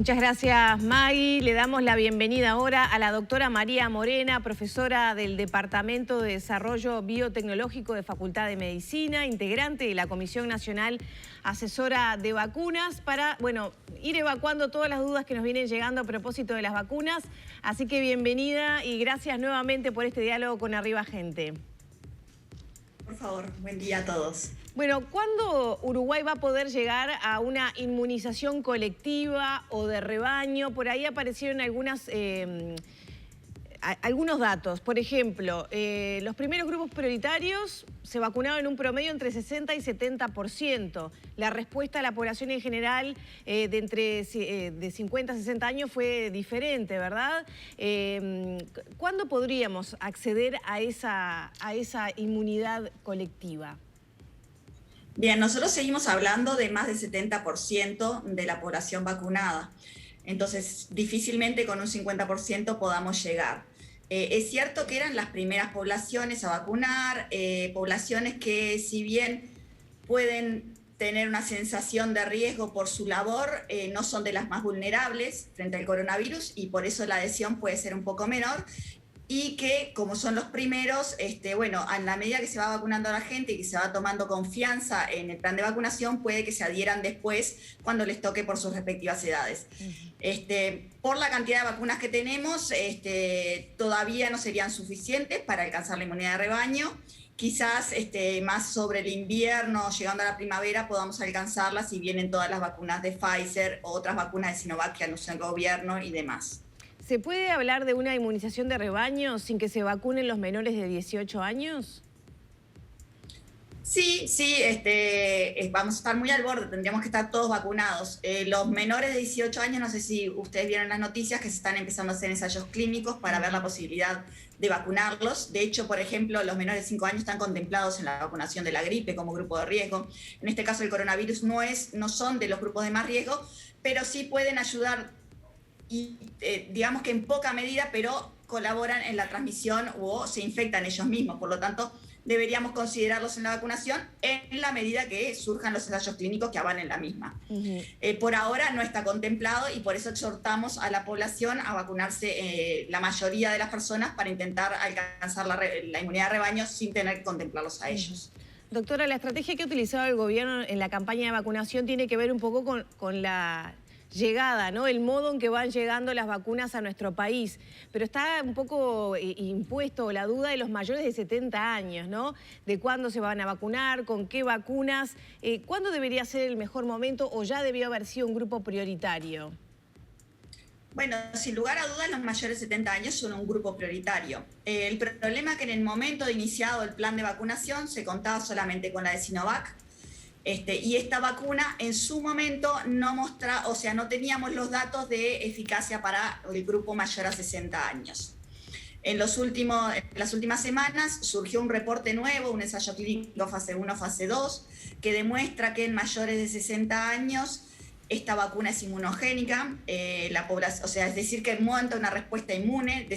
Muchas gracias, Maggie. Le damos la bienvenida ahora a la doctora María Morena, profesora del Departamento de Desarrollo Biotecnológico de Facultad de Medicina, integrante de la Comisión Nacional Asesora de Vacunas, para, ir evacuando todas las dudas que nos vienen llegando a propósito de las vacunas. Así que bienvenida y gracias nuevamente por este diálogo con Arriba Gente. Por favor, buen día a todos. Bueno, ¿cuándo Uruguay va a poder llegar a una inmunización colectiva o de rebaño? Por ahí aparecieron algunos datos. Por ejemplo, los primeros grupos prioritarios se vacunaron en un promedio entre 60 y 70%. La respuesta a la población en general de 50 a 60 años fue diferente, ¿verdad? ¿Cuándo podríamos acceder a esa inmunidad colectiva? Bien, nosotros seguimos hablando de más del 70% de la población vacunada. Entonces, difícilmente con un 50% podamos llegar. Es cierto que eran las primeras poblaciones a vacunar, poblaciones que si bien pueden tener una sensación de riesgo por su labor, no son de las más vulnerables frente al coronavirus y por eso la adhesión puede ser un poco menor. Y que como son los primeros, a la medida que se va vacunando a la gente y que se va tomando confianza en el plan de vacunación, puede que se adhieran después cuando les toque por sus respectivas edades. Por la cantidad de vacunas que tenemos, todavía no serían suficientes para alcanzar la inmunidad de rebaño. Quizás más sobre el invierno, llegando a la primavera, podamos alcanzarla si vienen todas las vacunas de Pfizer o otras vacunas de Sinovac que anunció el gobierno y demás. ¿Se puede hablar de una inmunización de rebaño sin que se vacunen los menores de 18 años? Sí, vamos a estar muy al borde, tendríamos que estar todos vacunados. Los menores de 18 años, no sé si ustedes vieron las noticias que se están empezando a hacer ensayos clínicos para ver la posibilidad de vacunarlos. De hecho, por ejemplo, los menores de 5 años están contemplados en la vacunación de la gripe como grupo de riesgo. En este caso, el coronavirus no son de los grupos de más riesgo, pero sí pueden ayudar y digamos que en poca medida, pero colaboran en la transmisión o se infectan ellos mismos. Por lo tanto, deberíamos considerarlos en la vacunación en la medida que surjan los ensayos clínicos que avalen la misma. Por ahora no está contemplado y por eso exhortamos a la población a vacunarse la mayoría de las personas para intentar alcanzar la inmunidad de rebaño sin tener que contemplarlos a ellos. Doctora, la estrategia que ha utilizado el gobierno en la campaña de vacunación tiene que ver un poco con la llegada, ¿no? El modo en que van llegando las vacunas a nuestro país. Pero está un poco impuesto la duda de los mayores de 70 años, ¿no? De cuándo se van a vacunar, con qué vacunas, cuándo debería ser el mejor momento o ya debió haber sido un grupo prioritario. Bueno, sin lugar a dudas, los mayores de 70 años son un grupo prioritario. El problema es que en el momento de iniciado el plan de vacunación se contaba solamente con la de Sinovac, y esta vacuna en su momento no teníamos los datos de eficacia para el grupo mayor a 60 años. En las últimas semanas surgió un reporte nuevo, un ensayo clínico fase 1, fase 2, que demuestra que en mayores de 60 años esta vacuna es inmunogénica, es decir, que monta una respuesta inmune,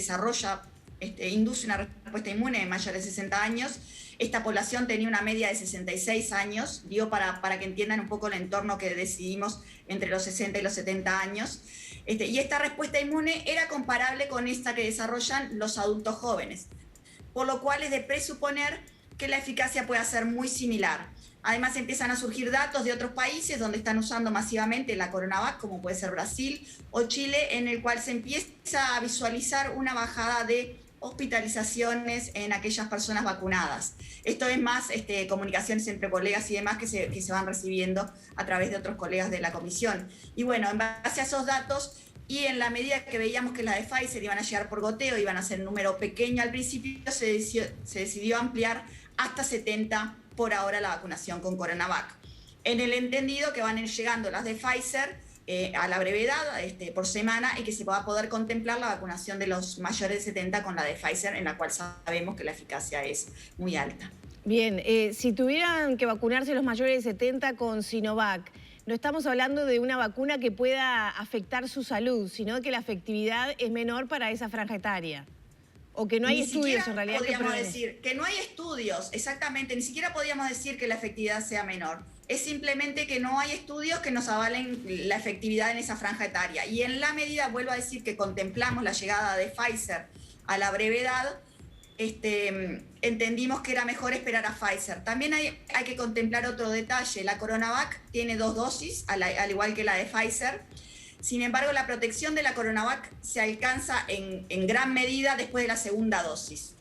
induce una respuesta inmune en mayores de 60 años. Esta población tenía una media de 66 años, digo para que entiendan un poco el entorno que decidimos entre los 60 y los 70 años. Y esta respuesta inmune era comparable con esta que desarrollan los adultos jóvenes, por lo cual es de presuponer que la eficacia puede ser muy similar. Además empiezan a surgir datos de otros países donde están usando masivamente la CoronaVac, como puede ser Brasil o Chile, en el cual se empieza a visualizar una bajada de hospitalizaciones en aquellas personas vacunadas. Esto es más comunicaciones entre colegas y demás que se van recibiendo a través de otros colegas de la comisión. Y bueno, en base a esos datos y en la medida que veíamos que las de Pfizer iban a llegar por goteo, iban a ser un número pequeño al principio, se decidió ampliar hasta 70 por ahora la vacunación con CoronaVac. En el entendido que van llegando las de Pfizer a la brevedad, por semana, y que se va a poder contemplar la vacunación de los mayores de 70 con la de Pfizer, en la cual sabemos que la eficacia es muy alta. Bien, si tuvieran que vacunarse los mayores de 70 con Sinovac, no estamos hablando de una vacuna que pueda afectar su salud, sino que la efectividad es menor para esa franja etaria. O que no hay Ni estudios siquiera en realidad que podríamos prueben. decir que no hay estudios, exactamente, ni siquiera podríamos decir que la efectividad sea menor. Es simplemente que no hay estudios que nos avalen la efectividad en esa franja etaria. Y en la medida, vuelvo a decir, que contemplamos la llegada de Pfizer a la brevedad, entendimos que era mejor esperar a Pfizer. También hay que contemplar otro detalle. La CoronaVac tiene 2 dosis, al igual que la de Pfizer. Sin embargo, la protección de la CoronaVac se alcanza en gran medida después de la segunda dosis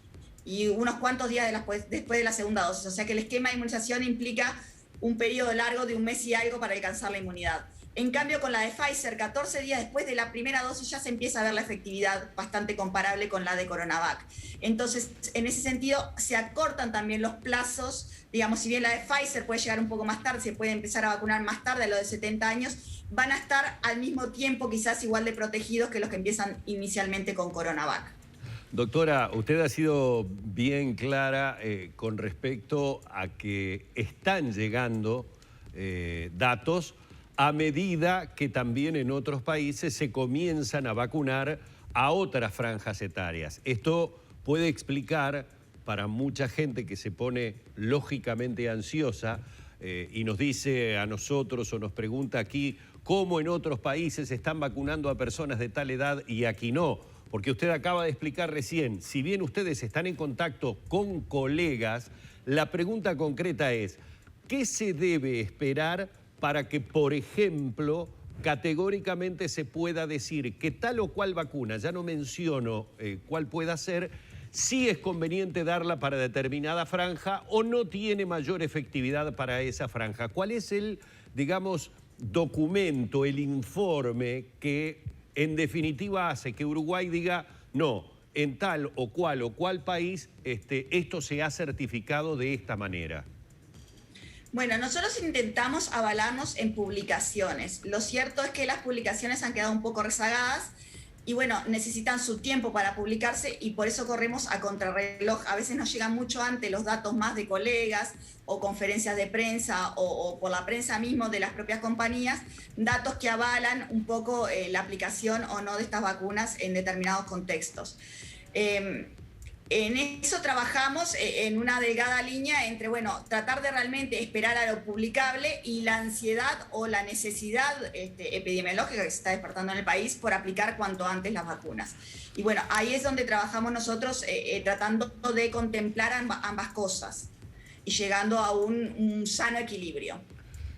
y unos cuantos días después de la segunda dosis. O sea que el esquema de inmunización implica un periodo largo de 1 mes y algo para alcanzar la inmunidad. En cambio, con la de Pfizer, 14 días después de la primera dosis ya se empieza a ver la efectividad bastante comparable con la de CoronaVac. Entonces, en ese sentido, se acortan también los plazos. Digamos, si bien la de Pfizer puede llegar un poco más tarde, se puede empezar a vacunar más tarde a los de 70 años, van a estar al mismo tiempo quizás igual de protegidos que los que empiezan inicialmente con CoronaVac. Doctora, usted ha sido bien clara con respecto a que están llegando datos a medida que también en otros países se comienzan a vacunar a otras franjas etarias. Esto puede explicar para mucha gente que se pone lógicamente ansiosa y nos dice a nosotros o nos pregunta aquí cómo en otros países están vacunando a personas de tal edad y aquí no. Porque usted acaba de explicar recién, si bien ustedes están en contacto con colegas, la pregunta concreta es, ¿qué se debe esperar para que, por ejemplo, categóricamente se pueda decir que tal o cual vacuna, ya no menciono cuál pueda ser, sí es conveniente darla para determinada franja o no tiene mayor efectividad para esa franja? ¿Cuál es el, digamos, documento, el informe que en definitiva hace que Uruguay diga no, en tal o cual país esto se ha certificado de esta manera? Bueno, nosotros intentamos avalarnos en publicaciones. Lo cierto es que las publicaciones han quedado un poco rezagadas y bueno, necesitan su tiempo para publicarse y por eso corremos a contrarreloj. A veces nos llegan mucho antes los datos más de colegas o conferencias de prensa o por la prensa mismo de las propias compañías, datos que avalan un poco la aplicación o no de estas vacunas en determinados contextos. En eso trabajamos en una delgada línea entre, bueno, tratar de realmente esperar a lo publicable y la ansiedad o la necesidad epidemiológica que se está despertando en el país por aplicar cuanto antes las vacunas. Y bueno, ahí es donde trabajamos nosotros tratando de contemplar ambas cosas y llegando a un sano equilibrio.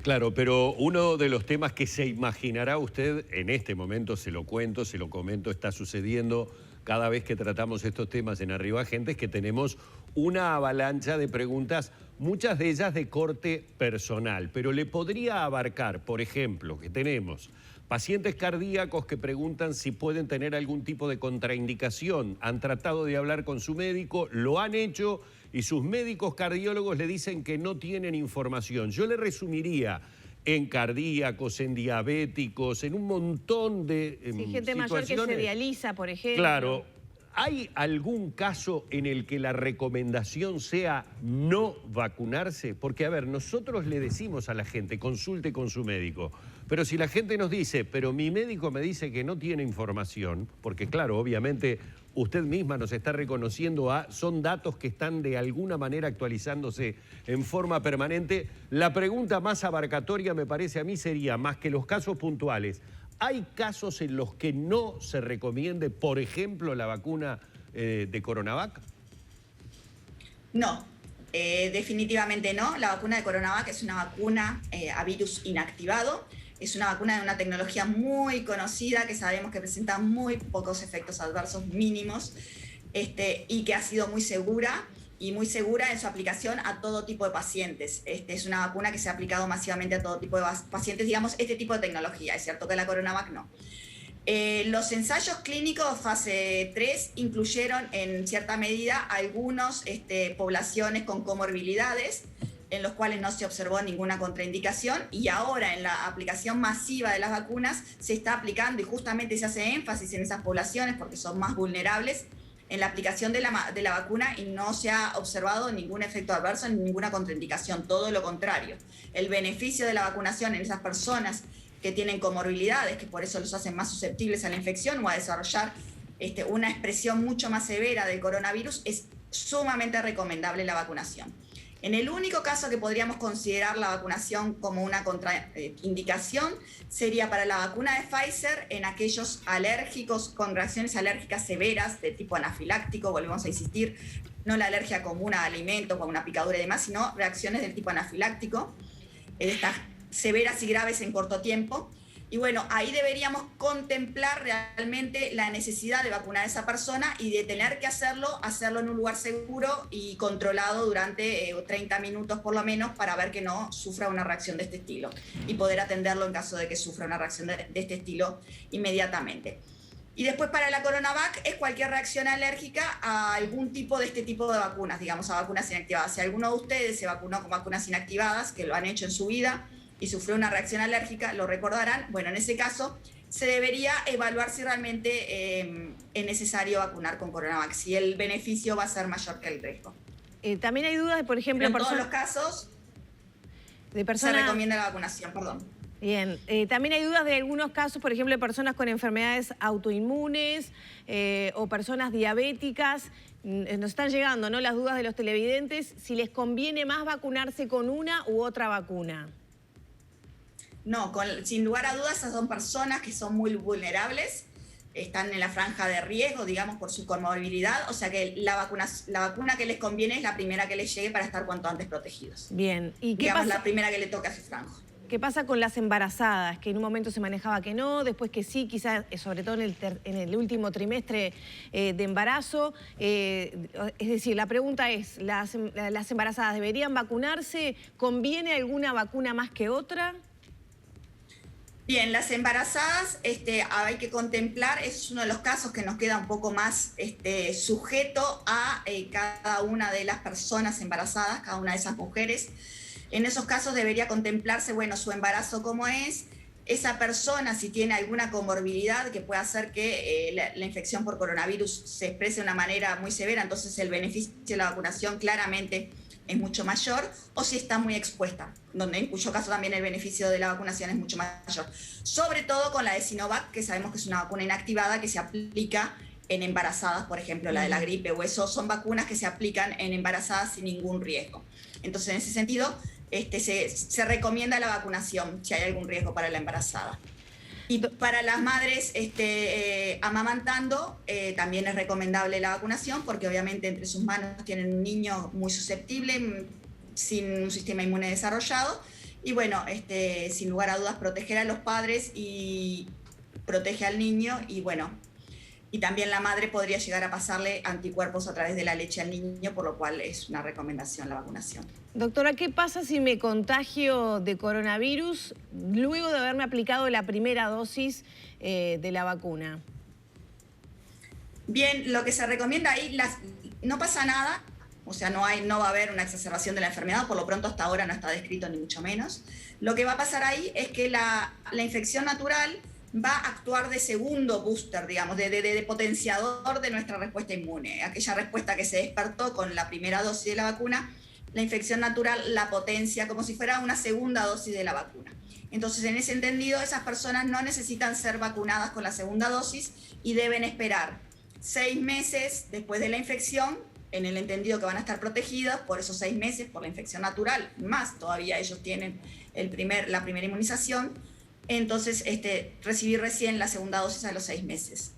Claro, pero uno de los temas que se imaginará usted, en este momento se lo cuento, se lo comento, está sucediendo cada vez que tratamos estos temas en Arriba Gente, es que tenemos una avalancha de preguntas, muchas de ellas de corte personal, pero le podría abarcar, por ejemplo, que tenemos pacientes cardíacos que preguntan si pueden tener algún tipo de contraindicación. Han tratado de hablar con su médico, lo han hecho y sus médicos cardiólogos le dicen que no tienen información. Yo le resumiría en cardíacos, en diabéticos, en un montón de gente mayor que se dializa, por ejemplo. Claro. ¿Hay algún caso en el que la recomendación sea no vacunarse? Porque, a ver, nosotros le decimos a la gente, consulte con su médico. Pero si la gente nos dice, pero mi médico me dice que no tiene información, porque claro, obviamente usted misma nos está reconociendo, son datos que están de alguna manera actualizándose en forma permanente. La pregunta más abarcatoria, me parece a mí, sería, más que los casos puntuales, ¿hay casos en los que no se recomiende, por ejemplo, la vacuna de CoronaVac? No, definitivamente no. La vacuna de CoronaVac es una vacuna a virus inactivado. Es una vacuna de una tecnología muy conocida que sabemos que presenta muy pocos efectos adversos mínimos y que ha sido muy segura en su aplicación a todo tipo de pacientes. Es una vacuna que se ha aplicado masivamente a todo tipo de pacientes, digamos, este tipo de tecnología. Es cierto que la CoronaVac no. Los ensayos clínicos fase 3 incluyeron en cierta medida algunas poblaciones con comorbilidades, en los cuales no se observó ninguna contraindicación, y ahora en la aplicación masiva de las vacunas se está aplicando y justamente se hace énfasis en esas poblaciones porque son más vulnerables en la aplicación de la vacuna y no se ha observado ningún efecto adverso ni ninguna contraindicación, todo lo contrario. El beneficio de la vacunación en esas personas que tienen comorbilidades, que por eso los hacen más susceptibles a la infección o a desarrollar una expresión mucho más severa del coronavirus, es sumamente recomendable la vacunación. En el único caso que podríamos considerar la vacunación como una contraindicación sería para la vacuna de Pfizer en aquellos alérgicos con reacciones alérgicas severas de tipo anafiláctico, volvemos a insistir, no la alergia común a alimentos, como una picadura y demás, sino reacciones del tipo anafiláctico, estas severas y graves en corto tiempo. Y bueno, ahí deberíamos contemplar realmente la necesidad de vacunar a esa persona y de tener que hacerlo en un lugar seguro y controlado durante 30 minutos por lo menos para ver que no sufra una reacción de este estilo y poder atenderlo en caso de que sufra una reacción de este estilo inmediatamente. Y después para la CoronaVac es cualquier reacción alérgica a algún tipo de este tipo de vacunas, digamos a vacunas inactivadas. Si alguno de ustedes se vacunó con vacunas inactivadas, que lo han hecho en su vida, y sufrió una reacción alérgica, lo recordarán, bueno, en ese caso se debería evaluar si realmente es necesario vacunar con CoronaVac, si el beneficio va a ser mayor que el riesgo. También hay dudas de, por ejemplo, en todos los casos de personas... se recomienda la vacunación, perdón. Bien, también hay dudas de algunos casos, por ejemplo, de personas con enfermedades autoinmunes o personas diabéticas. Nos están llegando, ¿no?, las dudas de los televidentes, si les conviene más vacunarse con una u otra vacuna. No, sin lugar a dudas, esas son personas que son muy vulnerables, están en la franja de riesgo, digamos, por su comorbilidad, o sea que la vacuna que les conviene es la primera que les llegue para estar cuanto antes protegidos. Bien, ¿y qué pasa? La primera que le toque a su franja. ¿Qué pasa con las embarazadas? Que en un momento se manejaba que no, después que sí, quizás sobre todo en el último trimestre de embarazo. Es decir, la pregunta es, ¿las embarazadas deberían vacunarse? ¿Conviene alguna vacuna más que otra? Bien, las embarazadas hay que contemplar, es uno de los casos que nos queda un poco más sujeto a cada una de las personas embarazadas, cada una de esas mujeres. En esos casos debería contemplarse, bueno, su embarazo cómo es, esa persona si tiene alguna comorbilidad que pueda hacer que la infección por coronavirus se exprese de una manera muy severa, entonces el beneficio de la vacunación claramente es mucho mayor, o si está muy expuesta, en cuyo caso también el beneficio de la vacunación es mucho mayor. Sobre todo con la de Sinovac, que sabemos que es una vacuna inactivada que se aplica en embarazadas, por ejemplo, la de la gripe o eso, son vacunas que se aplican en embarazadas sin ningún riesgo. Entonces, en ese sentido, se recomienda la vacunación si hay algún riesgo para la embarazada. Y para las madres amamantando también es recomendable la vacunación porque obviamente entre sus manos tienen un niño muy susceptible, sin un sistema inmune desarrollado. Y bueno, sin lugar a dudas proteger a los padres y protege al niño y bueno, y también la madre podría llegar a pasarle anticuerpos a través de la leche al niño, por lo cual es una recomendación la vacunación. Doctora, ¿qué pasa si me contagio de coronavirus luego de haberme aplicado la primera dosis de la vacuna? Bien, lo que se recomienda ahí, no pasa nada, o sea, no va a haber una exacerbación de la enfermedad, por lo pronto hasta ahora no está descrito ni mucho menos. Lo que va a pasar ahí es que la infección natural va a actuar de segundo booster, digamos, de potenciador de nuestra respuesta inmune. Aquella respuesta que se despertó con la primera dosis de la vacuna, la infección natural la potencia como si fuera una segunda dosis de la vacuna. Entonces, en ese entendido, esas personas no necesitan ser vacunadas con la segunda dosis y deben esperar 6 meses después de la infección, en el entendido que van a estar protegidas por esos 6 meses, por la infección natural, más todavía ellos tienen la primera inmunización. Entonces, recibir recién la segunda dosis a los 6 meses.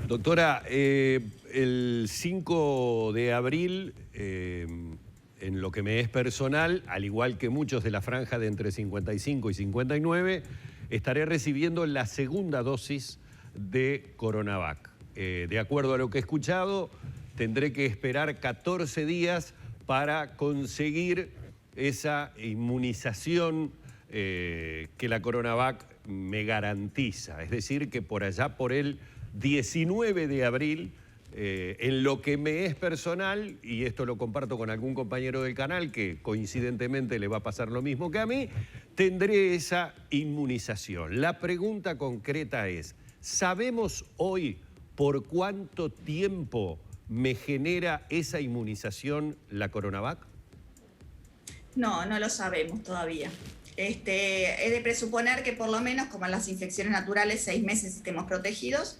Doctora, el 5 de abril, en lo que me es personal, al igual que muchos de la franja de entre 55 y 59, estaré recibiendo la segunda dosis de CoronaVac. De acuerdo a lo que he escuchado, tendré que esperar 14 días para conseguir esa inmunización que la CoronaVac me garantiza. Es decir, que por allá por el 19 de abril, en lo que me es personal, y esto lo comparto con algún compañero del canal que coincidentemente le va a pasar lo mismo que a mí, tendré esa inmunización. La pregunta concreta es, ¿sabemos hoy por cuánto tiempo me genera esa inmunización la CoronaVac? No, no lo sabemos todavía. Es de presuponer que por lo menos, como en las infecciones naturales, 6 meses estemos protegidos.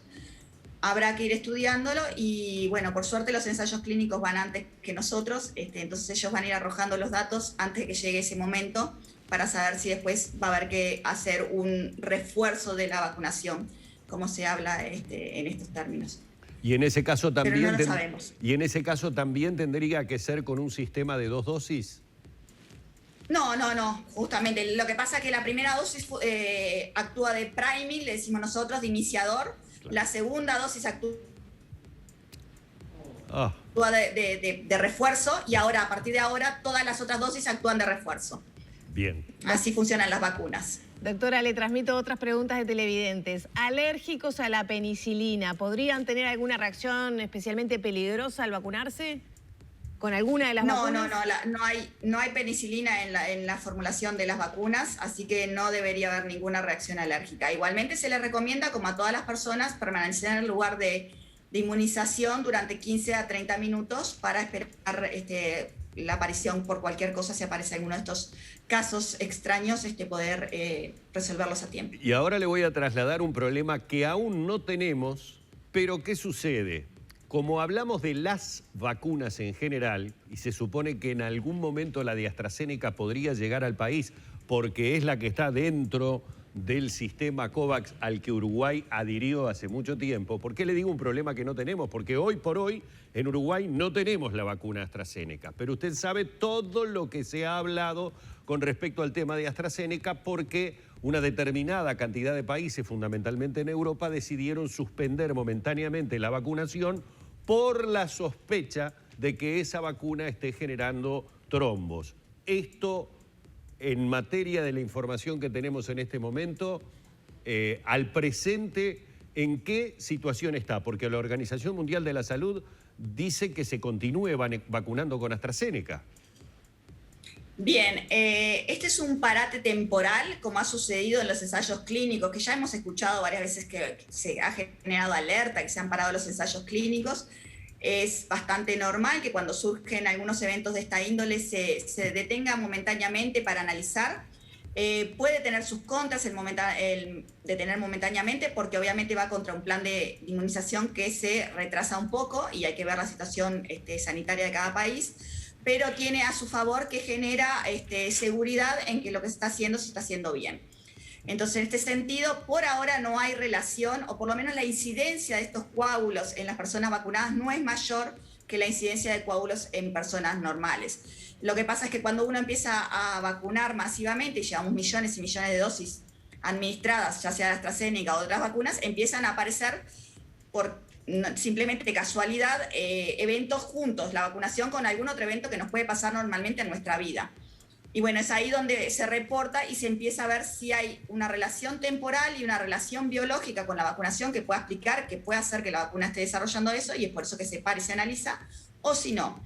habrá que ir estudiándolo y bueno, por suerte los ensayos clínicos van antes que nosotros, entonces ellos van a ir arrojando los datos antes de que llegue ese momento para saber si después va a haber que hacer un refuerzo de la vacunación, como se habla en estos términos. Y en ese caso también, pero no lo sabemos. Y en ese caso también tendría que ser con un sistema de 2 dosis. No, justamente. Lo que pasa es que la primera dosis actúa de priming, le decimos nosotros, de iniciador. Claro. La segunda dosis actúa de refuerzo y ahora, a partir de ahora, todas las otras dosis actúan de refuerzo. Bien. Así funcionan las vacunas. Doctora, le transmito otras preguntas de televidentes. ¿Alérgicos a la penicilina podrían tener alguna reacción especialmente peligrosa al vacunarse? ¿Con alguna de las vacunas? No hay penicilina en la formulación de las vacunas, así que no debería haber ninguna reacción alérgica. Igualmente se les recomienda, como a todas las personas, permanecer en el lugar de inmunización durante 15 a 30 minutos para esperar la aparición por cualquier cosa, si aparece alguno de estos casos extraños, poder resolverlos a tiempo. Y ahora le voy a trasladar un problema que aún no tenemos, pero ¿qué sucede? Como hablamos de las vacunas en general, y se supone que en algún momento la de AstraZeneca podría llegar al país, porque es la que está dentro del sistema COVAX al que Uruguay adhirió hace mucho tiempo. ¿Por qué le digo un problema que no tenemos? Porque hoy por hoy en Uruguay no tenemos la vacuna AstraZeneca, pero usted sabe todo lo que se ha hablado con respecto al tema de AstraZeneca porque una determinada cantidad de países, fundamentalmente en Europa, decidieron suspender momentáneamente la vacunación por la sospecha de que esa vacuna esté generando trombos. Esto, en materia de la información que tenemos en este momento, al presente, ¿en qué situación está? Porque la Organización Mundial de la Salud dice que se continúe vacunando con AstraZeneca. Bien, este es un parate temporal, como ha sucedido en los ensayos clínicos, que ya hemos escuchado varias veces que se ha generado alerta, que se han parado los ensayos clínicos. Es bastante normal que cuando surgen algunos eventos de esta índole se detenga momentáneamente para analizar. Puede tener sus contras el detener momentáneamente porque obviamente va contra un plan de inmunización que se retrasa un poco y hay que ver la situación sanitaria de cada país, pero tiene a su favor que genera seguridad en que lo que se está haciendo bien. Entonces, en este sentido, por ahora no hay relación, o por lo menos la incidencia de estos coágulos en las personas vacunadas no es mayor que la incidencia de coágulos en personas normales. Lo que pasa es que cuando uno empieza a vacunar masivamente, y llevamos millones y millones de dosis administradas, ya sea de AstraZeneca o otras vacunas, empiezan a aparecer por simplemente de casualidad eventos juntos, la vacunación con algún otro evento que nos puede pasar normalmente en nuestra vida. Y bueno, es ahí donde se reporta y se empieza a ver si hay una relación temporal y una relación biológica con la vacunación que pueda explicar, que pueda hacer que la vacuna esté desarrollando eso, y es por eso que se para y se analiza, o si no.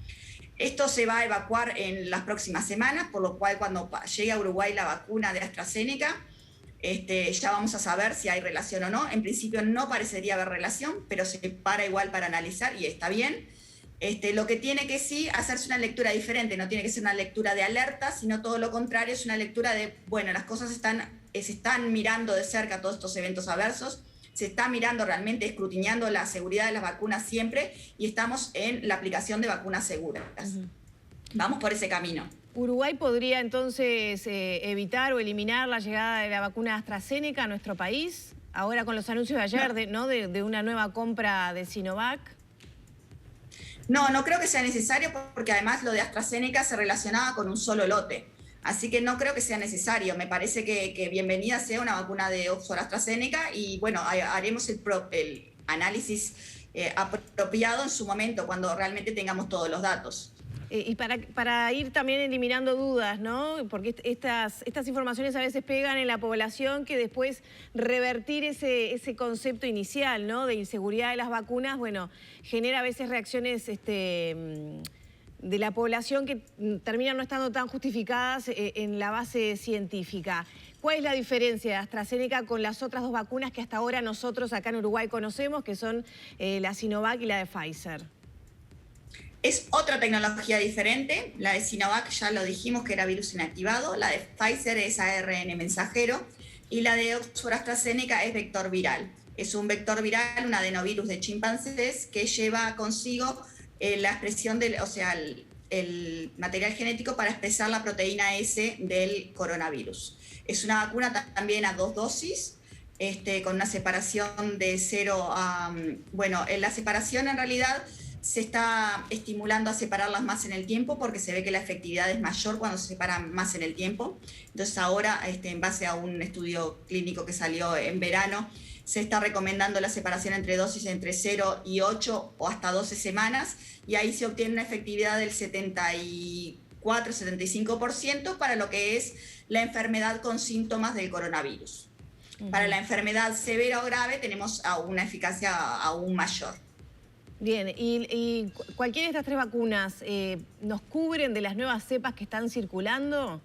Esto se va a evacuar en las próximas semanas, por lo cual cuando llegue a Uruguay la vacuna de AstraZeneca, ya vamos a saber si hay relación o no. En principio no parecería haber relación, pero se para igual para analizar y está bien. Lo que tiene que sí hacerse una lectura diferente, no tiene que ser una lectura de alerta, sino todo lo contrario, es una lectura de, bueno, las cosas se están mirando de cerca todos estos eventos adversos, se está mirando realmente, escrutinando la seguridad de las vacunas siempre y estamos en la aplicación de vacunas seguras. Vamos por ese camino. ¿Uruguay podría entonces evitar o eliminar la llegada de la vacuna AstraZeneca a nuestro país? Ahora con los anuncios de ayer de una nueva compra de Sinovac. No creo que sea necesario porque además lo de AstraZeneca se relacionaba con un solo lote. Así que no creo que sea necesario. Me parece que bienvenida sea una vacuna de Oxford AstraZeneca y bueno, haremos el análisis apropiado en su momento cuando realmente tengamos todos los datos. Y para ir también eliminando dudas, ¿no? Porque estas informaciones a veces pegan en la población que después revertir ese concepto inicial, ¿no? De inseguridad de las vacunas, bueno, genera a veces reacciones de la población que terminan no estando tan justificadas en la base científica. ¿Cuál es la diferencia de AstraZeneca con las otras dos vacunas que hasta ahora nosotros acá en Uruguay conocemos, que son la Sinovac y la de Pfizer? Es otra tecnología diferente. La de Sinovac ya lo dijimos que era virus inactivado, la de Pfizer es ARN mensajero y la de Oxford AstraZeneca es vector viral. Es un vector viral, un adenovirus de chimpancés que lleva consigo la expresión del, o sea, el material genético para expresar la proteína S del coronavirus. Es una vacuna también a 2 dosis, con una separación de 0 a... Bueno, la separación en realidad se está estimulando a separarlas más en el tiempo porque se ve que la efectividad es mayor cuando se separan más en el tiempo. Entonces ahora, en base a un estudio clínico que salió en verano, se está recomendando la separación entre dosis entre 0 y 8 o hasta 12 semanas, y ahí se obtiene una efectividad del 74-75% para lo que es la enfermedad con síntomas del coronavirus. Para la enfermedad severa o grave tenemos una eficacia aún mayor. Bien, ¿y cualquiera de estas 3 vacunas nos cubren de las nuevas cepas que están circulando?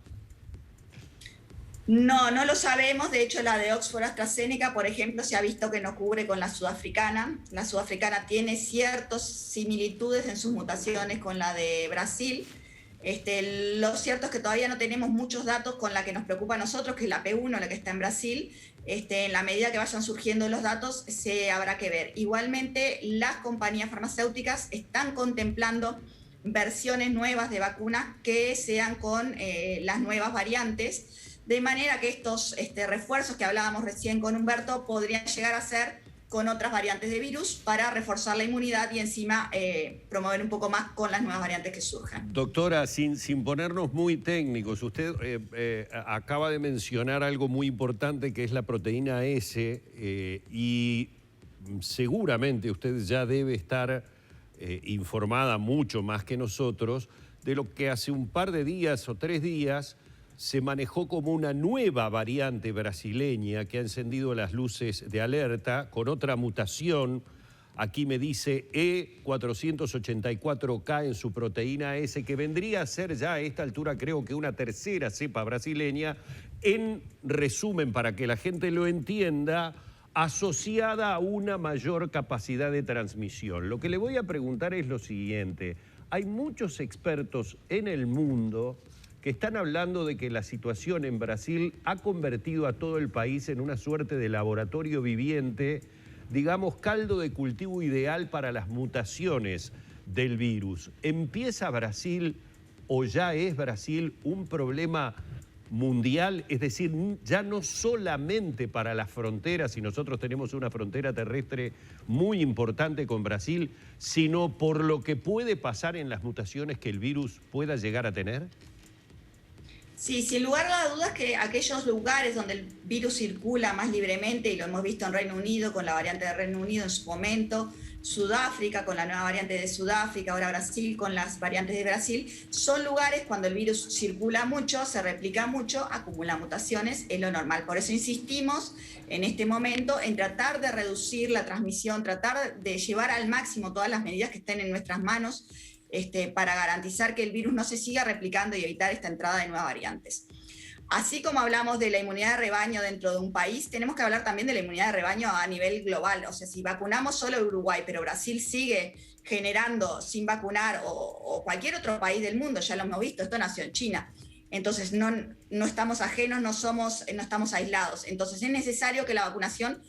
No, no lo sabemos. De hecho, la de Oxford AstraZeneca, por ejemplo, se ha visto que no cubre con la sudafricana. La sudafricana tiene ciertas similitudes en sus mutaciones con la de Brasil. Lo cierto es que todavía no tenemos muchos datos con la que nos preocupa a nosotros, que es la P1, la que está en Brasil. En la medida que vayan surgiendo los datos, se habrá que ver. Igualmente, las compañías farmacéuticas están contemplando versiones nuevas de vacunas que sean con las nuevas variantes, de manera que estos refuerzos que hablábamos recién con Humberto podrían llegar a ser con otras variantes de virus para reforzar la inmunidad y encima promover un poco más con las nuevas variantes que surjan. Doctora, sin ponernos muy técnicos, usted acaba de mencionar algo muy importante que es la proteína S y seguramente usted ya debe estar informada mucho más que nosotros de lo que hace un par de días o 3 días se manejó como una nueva variante brasileña que ha encendido las luces de alerta con otra mutación. Aquí me dice E484K en su proteína S, que vendría a ser ya a esta altura creo que una tercera cepa brasileña, en resumen, para que la gente lo entienda, asociada a una mayor capacidad de transmisión. Lo que le voy a preguntar es lo siguiente: hay muchos expertos en el mundo que están hablando de que la situación en Brasil ha convertido a todo el país en una suerte de laboratorio viviente, digamos, caldo de cultivo ideal para las mutaciones del virus. ¿Empieza Brasil o ya es Brasil un problema mundial? Es decir, ya no solamente para las fronteras, y nosotros tenemos una frontera terrestre muy importante con Brasil, sino por lo que puede pasar en las mutaciones que el virus pueda llegar a tener. Sí, sin lugar a dudas que aquellos lugares donde el virus circula más libremente, y lo hemos visto en Reino Unido con la variante de Reino Unido en su momento, Sudáfrica con la nueva variante de Sudáfrica, ahora Brasil con las variantes de Brasil, son lugares cuando el virus circula mucho, se replica mucho, acumula mutaciones, es lo normal. Por eso insistimos en este momento en tratar de reducir la transmisión, tratar de llevar al máximo todas las medidas que estén en nuestras manos, para garantizar que el virus no se siga replicando y evitar esta entrada de nuevas variantes. Así como hablamos de la inmunidad de rebaño dentro de un país, tenemos que hablar también de la inmunidad de rebaño a nivel global. O sea, si vacunamos solo Uruguay, pero Brasil sigue generando sin vacunar, o cualquier otro país del mundo, ya lo hemos visto, esto nació en China. Entonces no estamos ajenos, no estamos aislados. Entonces es necesario que la vacunación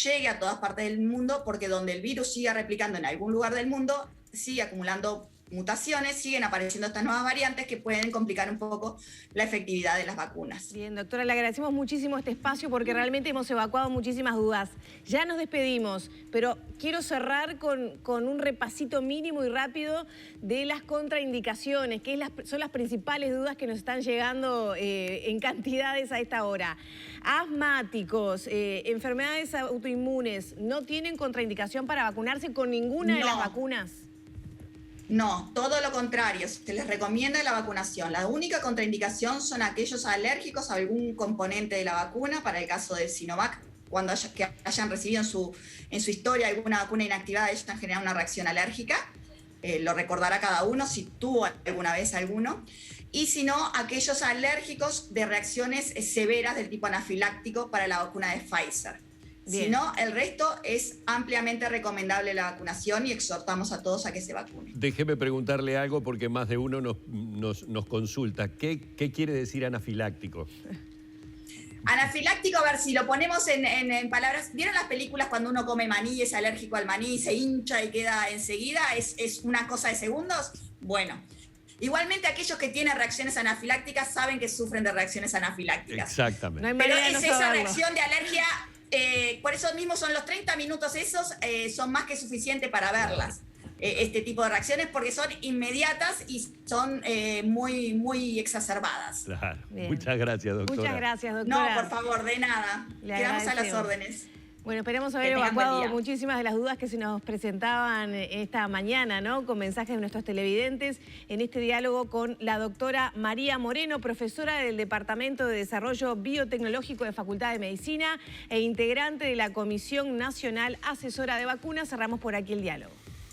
llegue a todas partes del mundo, porque donde el virus siga replicando en algún lugar del mundo, sigue acumulando mutaciones, siguen apareciendo estas nuevas variantes que pueden complicar un poco la efectividad de las vacunas. Bien, doctora, le agradecemos muchísimo este espacio porque realmente hemos evacuado muchísimas dudas. Ya nos despedimos, pero quiero cerrar con un repasito mínimo y rápido de las contraindicaciones, que son las principales dudas que nos están llegando en cantidades a esta hora. Asmáticos, enfermedades autoinmunes, ¿no tienen contraindicación para vacunarse con ninguna de las vacunas? No, todo lo contrario, se les recomienda la vacunación. La única contraindicación son aquellos alérgicos a algún componente de la vacuna, para el caso de Sinovac, cuando hayan recibido en su historia alguna vacuna inactivada, ellos han generado una reacción alérgica. Lo recordará cada uno si tuvo alguna vez alguno. Y si no, aquellos alérgicos de reacciones severas del tipo anafiláctico para la vacuna de Pfizer. Bien. Si no, el resto es ampliamente recomendable la vacunación y exhortamos a todos a que se vacunen. Déjeme preguntarle algo porque más de uno nos consulta. ¿Qué quiere decir anafiláctico? Anafiláctico, a ver, si lo ponemos en palabras, ¿vieron las películas cuando uno come maní y es alérgico al maní, se hincha y queda enseguida? ¿Es una cosa de segundos? Bueno, igualmente aquellos que tienen reacciones anafilácticas saben que sufren de reacciones anafilácticas. Exactamente. No hay Pero manera de no es esa saberlo. reacción de alergia, por eso mismo son los 30 minutos esos, son más que suficientes para verlas. Este tipo de reacciones, porque son inmediatas y son muy, muy exacerbadas. Claro. Bien. Muchas gracias, doctora. Muchas gracias, No, doctora. por favor, de nada. Le Quedamos a las agradecemos. órdenes. Bueno, esperemos haber Que tengan buen evacuado día. muchísimas de las dudas que se nos presentaban esta mañana, ¿no? Con mensajes de nuestros televidentes en este diálogo con la doctora María Moreno, profesora del Departamento de Desarrollo Biotecnológico de Facultad de Medicina e integrante de la Comisión Nacional Asesora de Vacunas. Cerramos por aquí el diálogo.